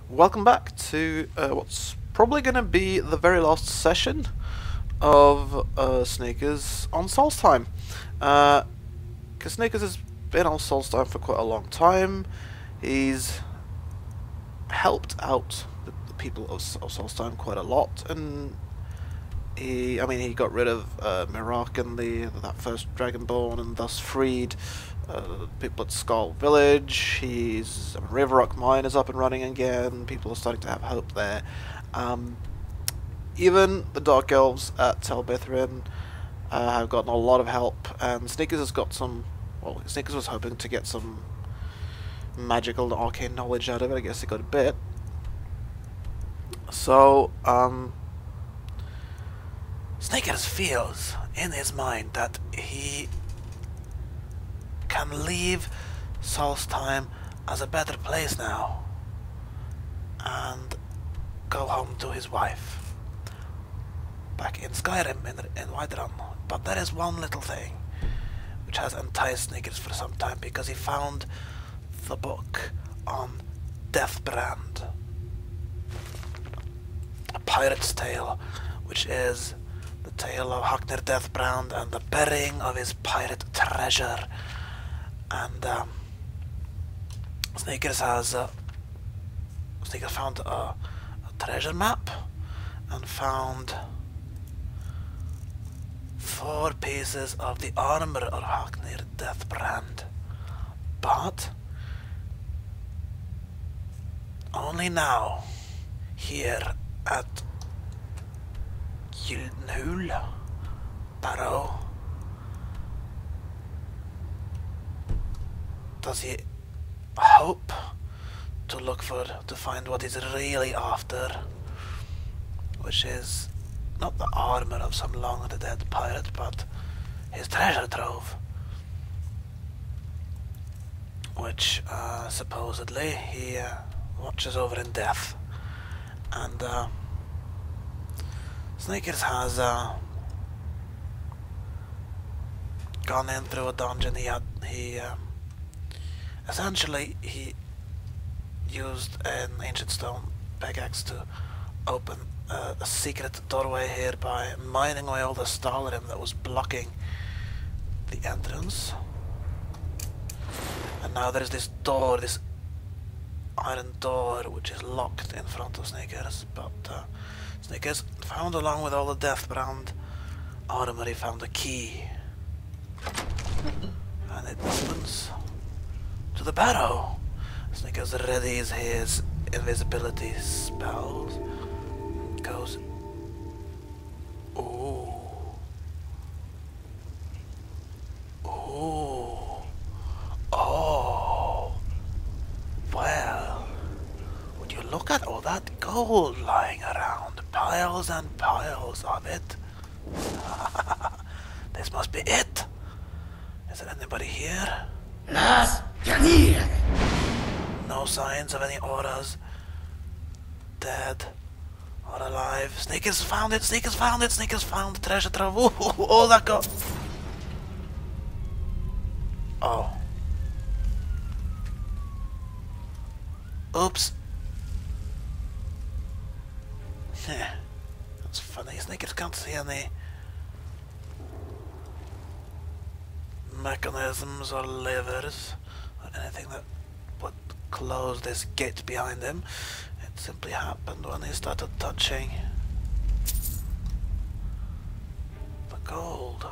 Welcome back to what's probably going to be the very last session of Sneakers on Solstheim. Because Sneakers has been on Solstheim for quite a long time. He's helped out the people of Solstheim quite a lot, and he got rid of Mirak and that first Dragonborn, and thus freed people at Skull Village. River Rock Mine is up and running again. People are starting to have hope there. Even the Dark Elves at Telbithrin have gotten a lot of help, and Sneakers has got some. Well, Sneakers was hoping to get some magical and arcane knowledge out of it. I guess he got a bit. So, Sneakers feels in his mind that he can leave Solstheim as a better place now and go home to his wife back in Skyrim in Whiterun. But there is one little thing which has enticed Sneakers for some time, because he found the book on Deathbrand, a pirate's tale, which is the tale of Haknir Deathbrand and the burying of his pirate treasure. And Sneakers found a treasure map and found 4 pieces of the armor of Haknir Deathbrand, but only now, here at Gyldenhul Barrow, does he hope to find what he's really after, which is not the armor of some long-dead pirate, but his treasure trove, which supposedly he watches over in death. And Sneakers has gone in through a dungeon. He essentially used an ancient stone pickaxe to open a secret doorway here by mining away all the Stalrim that was blocking the entrance. And now there is this door, this iron door, which is locked in front of Sneakers. But Sneakers found, along with all the Deathbrand armor, he found a key, and it opens to the barrow. Sneakers readies his invisibility spells. Goes, ooh, ooh, oh, well, would you look at all that gold lying around, piles and piles of it. This must be it. Is there anybody here? Las Yanir. No signs of any auras, dead or alive. Sneakers found it, Sneakers found it, Sneakers found the treasure trove. Oh, that got... Oh. Oops. That's funny. Sneakers can't see any mechanisms or levers or anything that would close this gate behind him. It simply happened when he started touching the gold.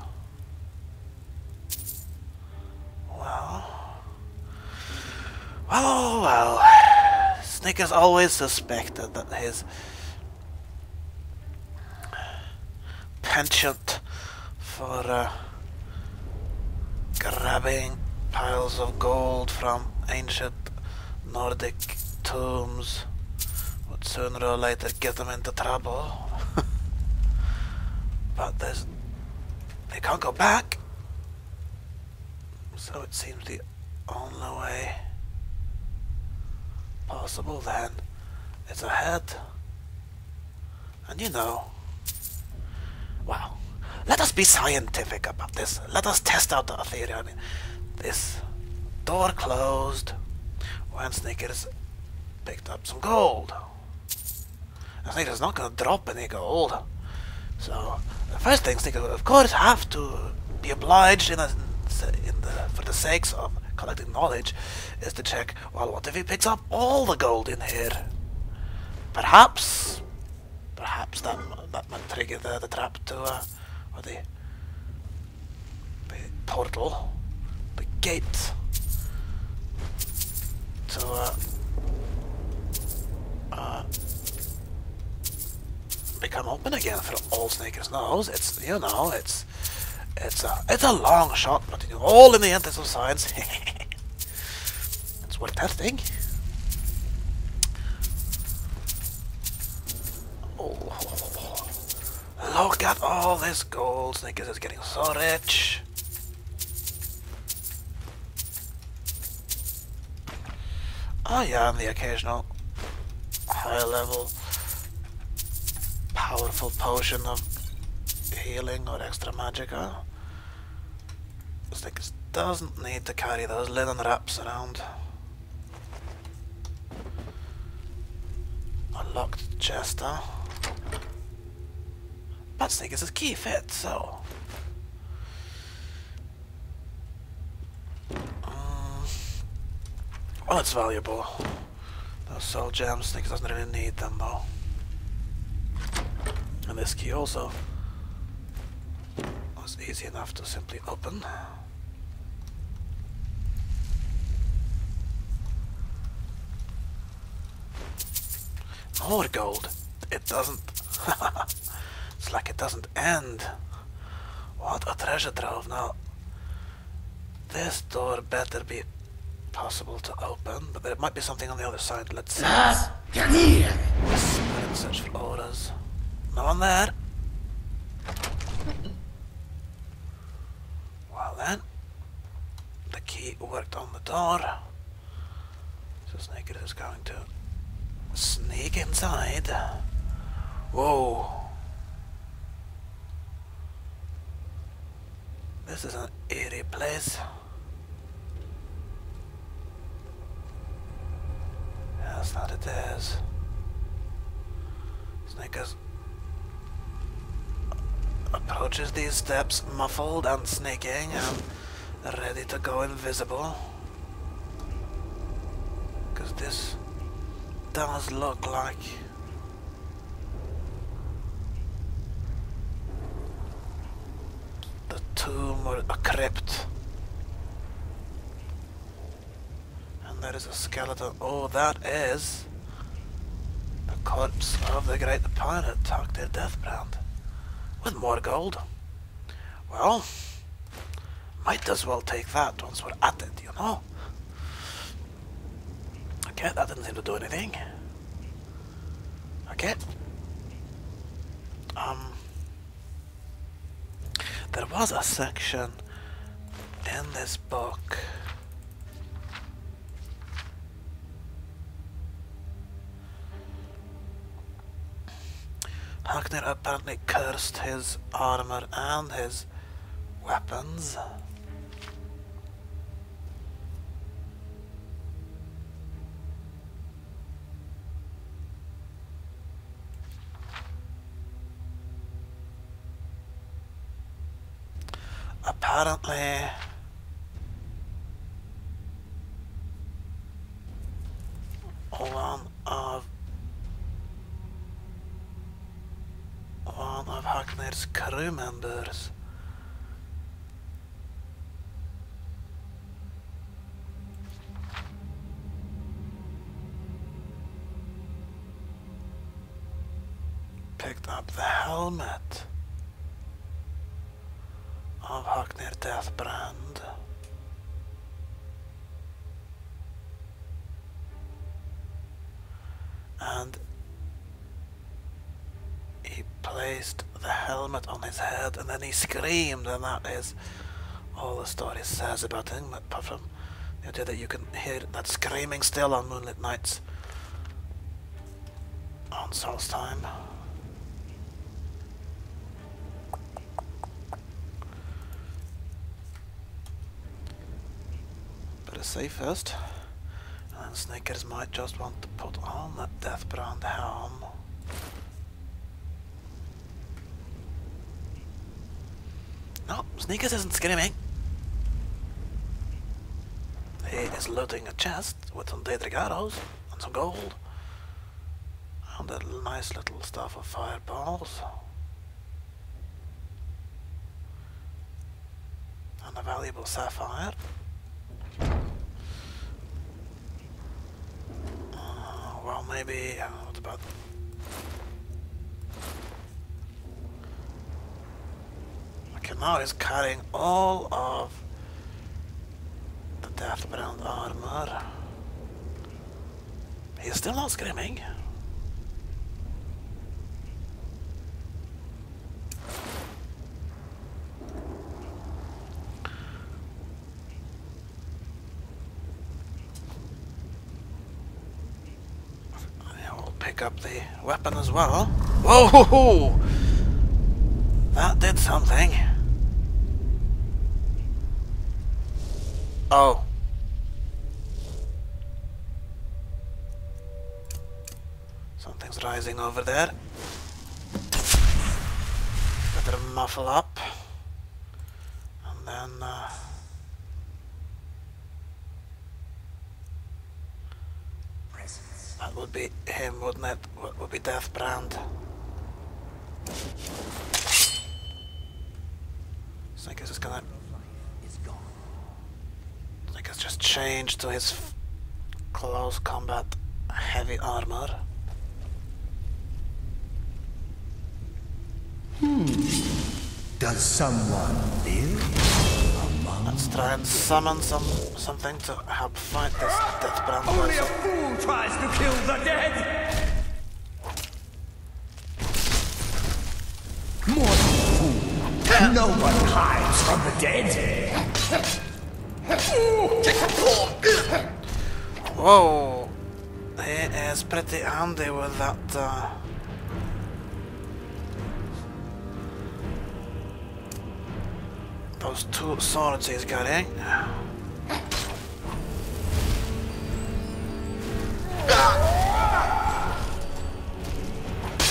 Well. Sneakers always suspected that his penchant for grabbing piles of gold from ancient Nordic tombs would sooner or later get him into trouble. But they can't go back, so it seems the only way possible then is ahead. And well, let us be scientific about this. Let us test out the theory. This door closed when Sneakers picked up some gold. I think it's not going to drop any gold. So the first thing Sneakers would of course have to be obliged for the sakes of collecting knowledge is to check, well, what if he picks up all the gold in here? Perhaps that might trigger the trap to or the portal, the gate to become open again. For all Sneakers knows, it's it's a long shot, but all in the interest of science, it's worth testing. Oh, look at all this gold! Sneakers is getting so rich. Oh yeah, and the occasional high-level powerful potion of healing or extra magicka. Snickers doesn't need to carry those linen wraps around. A locked chest, huh? But Snickers' key fit, so... well, it's valuable. Those soul gems, Snickers doesn't really need them though. And this key also was easy enough to simply open. More gold. It doesn't. It's like it doesn't end. What a treasure trove. Now, this door better be possible to open, but there might be something on the other side. Let's see. Let's search for auras. No one there. Well then, the key worked on the door. So Sneaker is going to sneak inside. Whoa. This is an eerie place. Yes, that it is. Sneakers approaches these steps muffled and sneaking and ready to go invisible. Because this does look like the tomb or a crypt. And there is a skeleton. Oh, that is the corpse of the great pirate Takdir Deathbrand. With more gold. Well, might as well take that once we're at it, you know? Okay, that didn't seem to do anything. Okay. There was a section in this book Haknir apparently cursed his armor and his weapons. Apparently one of Haknir's crew members picked up the helmet of Haknir Deathbrand and he placed the helmet on his head and then he screamed, and that is all the story says about him, apart from the idea that you can hear that screaming still on moonlit nights on Solstheim. Better save first, and Snickers might just want to put on that Deathbrand helm. No, Snickers isn't screaming. He is looting a chest with some Daedric arrows and some gold. And a nice little stuff of fireballs. And a valuable sapphire. Well, maybe... what about... Okay, now he's carrying all of the Deathbrand armor. He's still not screaming. Pick up the weapon as well. Whoa! That did something. Oh. Something's rising over there. Better muffle up. And then... that would be him, wouldn't it? What would be Deathbrand? Snickers is gonna... Snickers just changed to his close combat heavy armor. Does someone live? Let's try and summon something to help fight this Deathbrand Only a person. fool tries to kill the dead! More than a fool. No one hides from the dead. Whoa! He is pretty handy with that, those two swords he's carrying.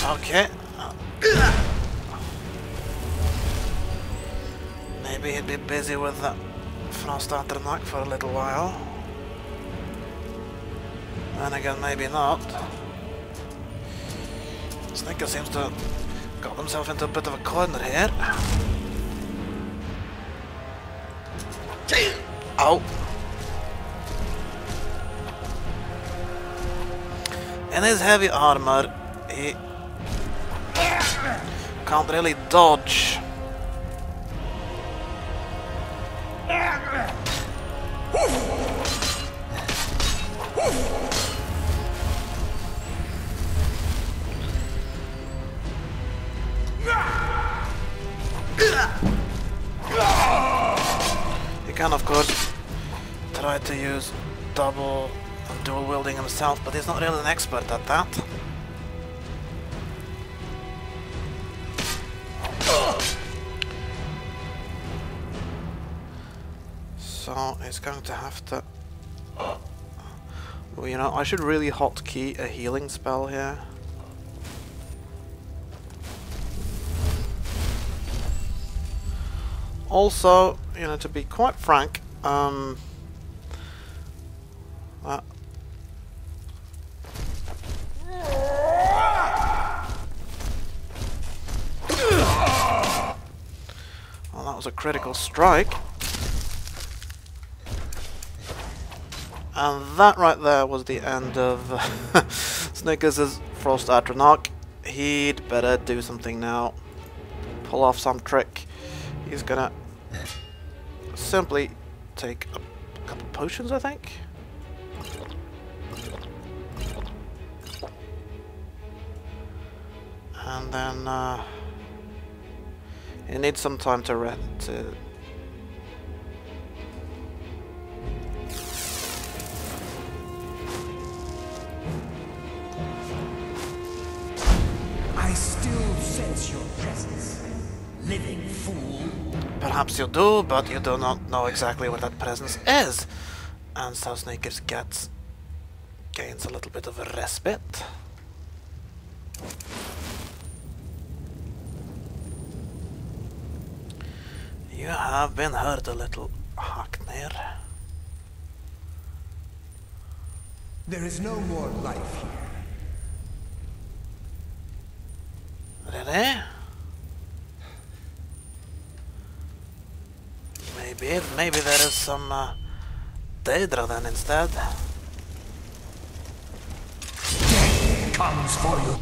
Okay. Maybe he'd be busy with that Frost Atronach for a little while. Then again, maybe not. Snicker seems to have got himself into a bit of a corner here. Ow! In his heavy armor, he can't really dodge. He can, of course, try to use double and dual wielding himself, but he's not really an expert at that. So he's going to have to... Well, you know, I should really hotkey a healing spell here. Also, you know, to be quite frank, well, that was a critical strike. And that right there was the end of Snickers' Frost Atronach. He'd better do something now. Pull off some trick. He's gonna simply take a couple potions, I think. And then he needs some time to I still sense your presence, living fool. Perhaps you do, but you do not know exactly what that presence is. And so Snickers gets gains a little bit of a respite. You have been hurt a little, Haknir. There is no more life here. Really? Maybe there is some Daedra then instead. Death comes for you.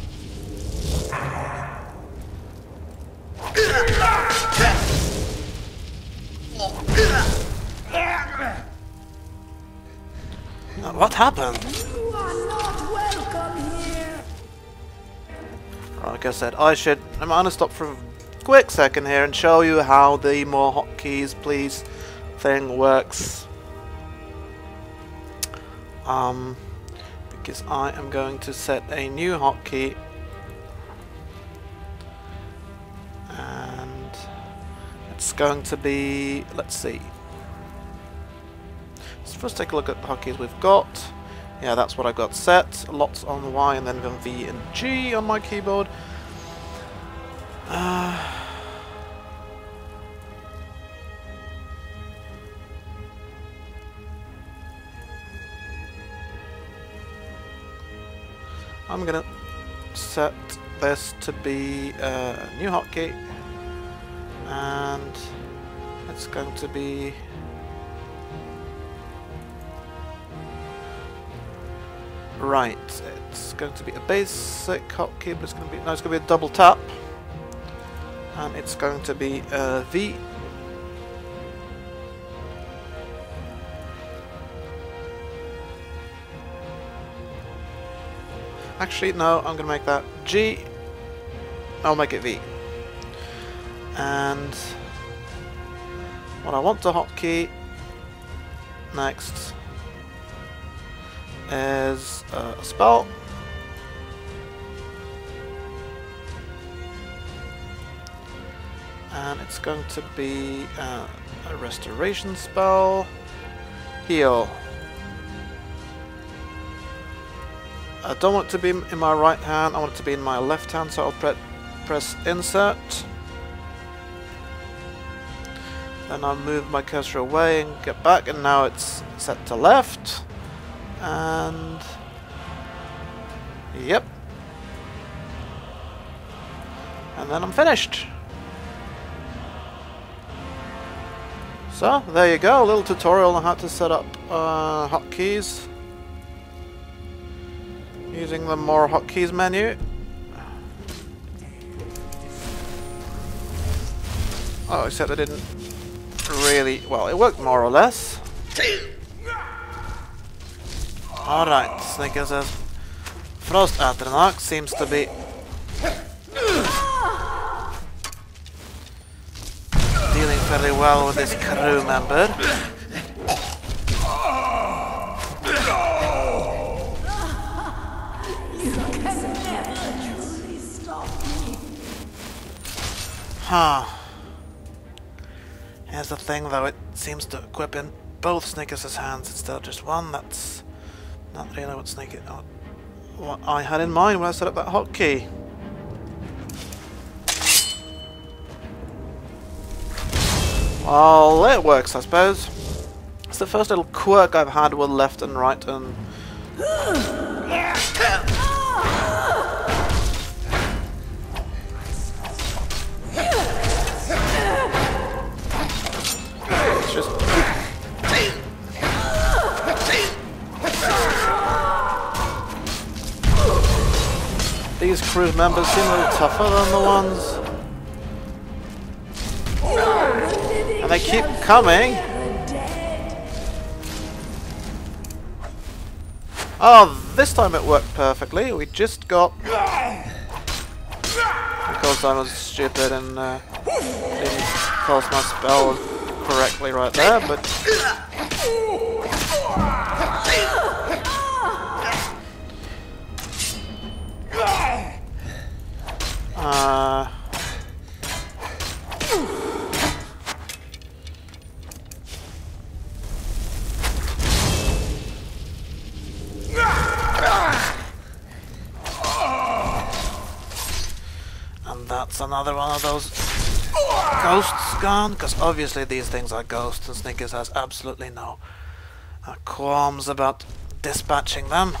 What happened? You are not welcome here. Like I said, I'm gonna stop for a quick second here and show you how the more hotkeys please thing works. Because I am going to set a new hotkey, and it's going to be, let's see. Let's first take a look at the hotkeys we've got. Yeah, that's what I've got set. Lots on Y and then V and G on my keyboard. I'm gonna set this to be a new hotkey, and it's going to be right. It's going to be a basic hotkey, but it's going to be a double tap, and it's going to be V. Actually, no, I'm going to make that G. I'll make it V. And what I want to hotkey next is a spell. And it's going to be a restoration spell. Heal. I don't want it to be in my right hand, I want it to be in my left hand, so I'll press insert. Then I'll move my cursor away and get back, and now it's set to left. And yep. And then I'm finished. So there you go, a little tutorial on how to set up hotkeys using the more hotkeys menu. Oh, except I didn't really, well, it worked more or less. Alright, Snicker says Frost Atronach seems to be dealing fairly well with this crew member. Huh. Here's the thing though, it seems to equip in both Snickers' hands instead of just one. That's not really what I had in mind when I set up that hotkey. Well, it works, I suppose. It's the first little quirk I've had with left and right and... It's just... These crew members seem a little tougher than the ones... And they keep coming! Oh, this time it worked perfectly. We just got... Because I was stupid and didn't cast my spell correctly right there, but... that's another one of those ghosts gone, because obviously these things are ghosts and Snickers has absolutely no qualms about dispatching them.